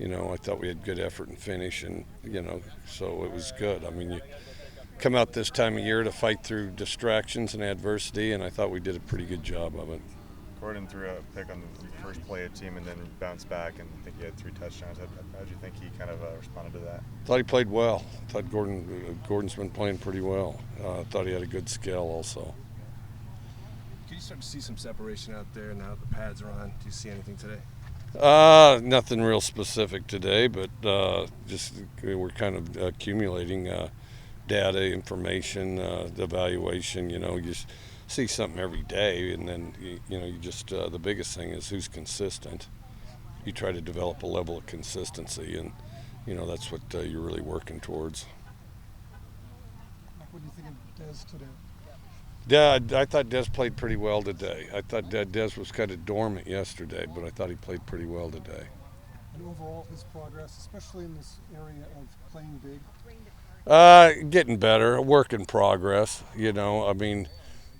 I thought we had good effort and finish, and so it was good. I mean, you come out this time of year to fight through distractions and adversity, and I thought we did a pretty good job of it. Gordon threw a pick on the first play of the team and then bounced back, and I think he had 3 touchdowns. How did you think he kind of responded to that? Thought he played well. Thought Gordon's been playing pretty well. Thought he had a good skill also. Can you start to see some separation out there now that the pads are on? Do you see anything today? Nothing real specific today, but just we're kind of accumulating data, information, the evaluation. You just see something every day, and then you just the biggest thing is who's consistent. You try to develop a level of consistency, and that's what you're really working towards. What do you think of Dez today? Yeah, I thought Dez played pretty well today. I thought Dez was kind of dormant yesterday, but I thought he played pretty well today. And overall, his progress, especially in this area of playing big? Getting better, a work in progress. I mean,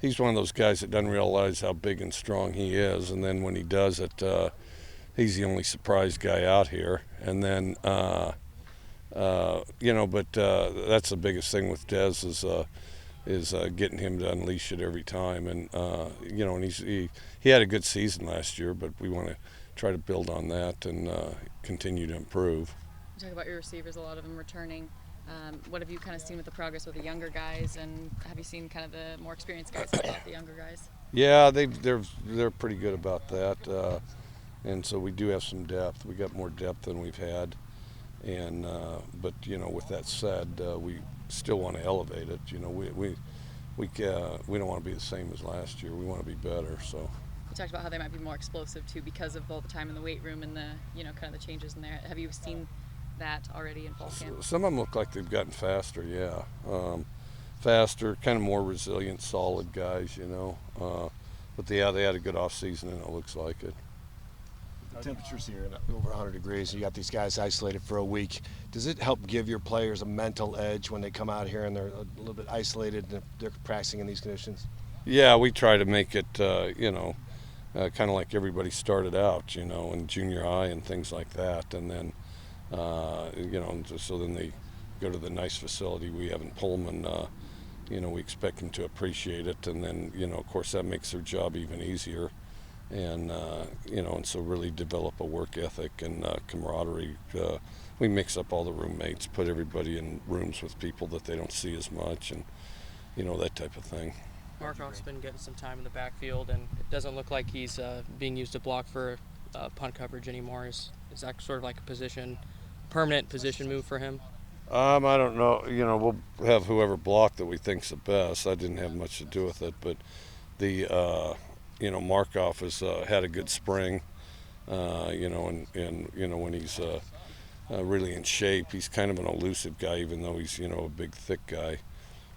he's one of those guys that doesn't realize how big and strong he is, and then when he does it, he's the only surprise guy out here. And then, but that's the biggest thing with Dez is getting him to unleash it every time. And and he had a good season last year, but we want to try to build on that and continue to improve. You talk about your receivers, a lot of them returning. What have you kind of seen with the progress with the younger guys, and have you seen kind of the more experienced guys help out the younger guys? Yeah, they're pretty good about that, and so we do have some depth. We got more depth than we've had, and but with that said, we still want to elevate it. We don't want to be the same as last year. We want to be better. So you talked about how they might be more explosive too because of all the time in the weight room and the kind of the changes in there. Have you seen that already in fall camp? Some of them look like they've gotten faster. Yeah, faster, kind of more resilient, solid guys. But they had a good off season, and it looks like it. The temperatures here at over 100 degrees. You got these guys isolated for a week. Does it help give your players a mental edge when they come out here and they're a little bit isolated and they're practicing in these conditions? Yeah, we try to make it, kind of like everybody started out, in junior high and things like that. And then, so then they go to the nice facility we have in Pullman. We expect them to appreciate it. And then, of course, that makes their job even easier. And and so really develop a work ethic and camaraderie. We mix up all the roommates, put everybody in rooms with people that they don't see as much, and that type of thing. Markoff's been getting some time in the backfield, and it doesn't look like he's being used to block for punt coverage anymore. Is that sort of like a permanent position move for him? I don't know. We'll have whoever blocked that we think's the best. I didn't have much to do with it, but the Markoff has had a good spring, and when he's really in shape, he's kind of an elusive guy, even though he's, a big, thick guy,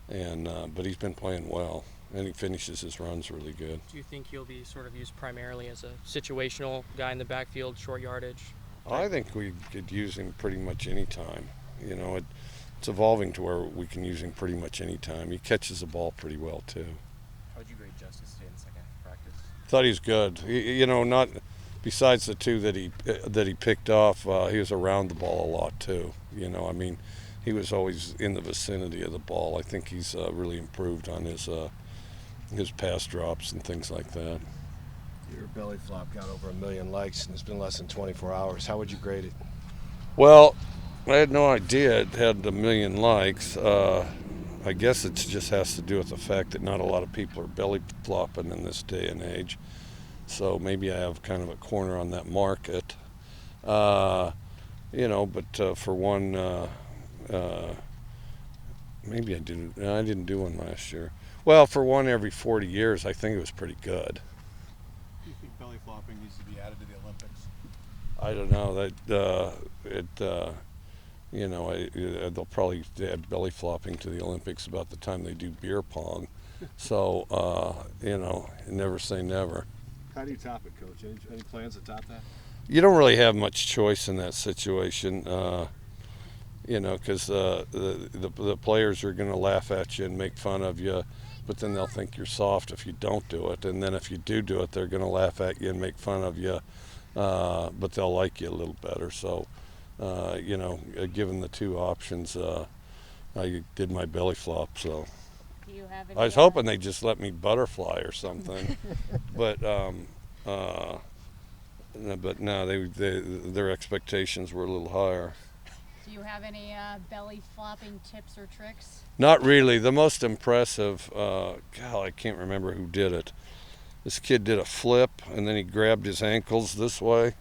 and but he's been playing well, and he finishes his runs really good. Do you think he'll be sort of used primarily as a situational guy in the backfield, short yardage? I think we could use him pretty much any time. It's evolving to where we can use him pretty much any time. He catches the ball pretty well, too. How would you grade Justice today in the second practice? Thought he was good. Not besides the 2 that he picked off. He was around the ball a lot too. He was always in the vicinity of the ball. I think he's really improved on his pass drops and things like that. Your belly flop got over 1 million likes, and it's been less than 24 hours. How would you grade it? Well, I had no idea it had 1 million likes. I guess it just has to do with the fact that not a lot of people are belly flopping in this day and age. So maybe I have kind of a corner on that market. But for one, maybe I didn't do one last year. Well, for one every 40 years, I think it was pretty good. Do you think belly flopping needs to be added to the Olympics? I don't know. They'll probably add belly flopping to the Olympics about the time they do beer pong. So, never say never. How do you top it, Coach? Any plans to top that? You don't really have much choice in that situation, because the players are going to laugh at you and make fun of you, but then they'll think you're soft if you don't do it. And then if you do it, they're going to laugh at you and make fun of you, but they'll like you a little better. So given the two options, I did my belly flop. So Do you have any? I was hoping they just let me butterfly or something, but no, their expectations were a little higher. Do you have any belly flopping tips or tricks? Not really. The most impressive, I can't remember who did it. This kid did a flip, and then he grabbed his ankles this way,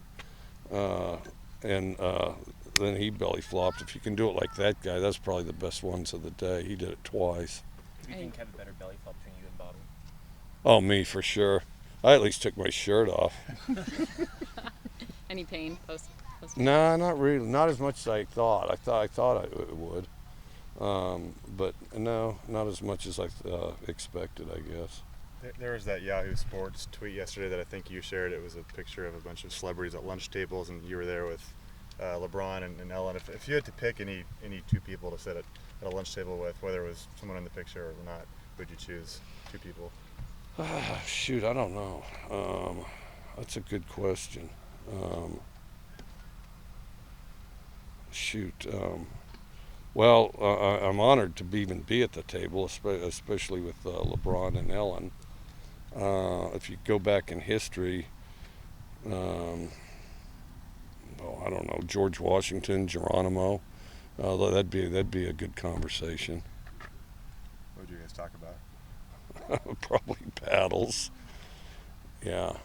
and then he belly flopped. If you can do it like that guy, that's probably the best ones of the day. He did it twice. Do you think have a better belly flop between you and Bobby? Oh, me for sure. I at least took my shirt off. Any pain post? No, not really. Not as much as I thought. I thought it would, but no, not as much as I expected, I guess. There was that Yahoo Sports tweet yesterday that I think you shared. It was a picture of a bunch of celebrities at lunch tables, and you were there with LeBron and Ellen. If you had to pick any two people to sit at a lunch table with, whether it was someone in the picture or not, would you choose two people? Shoot, I don't know. That's a good question. I'm honored to even be at the table, especially with LeBron and Ellen. If you go back in history, I don't know, George Washington, Geronimo, that'd be a good conversation. What would you guys talk about? Probably battles. Yeah.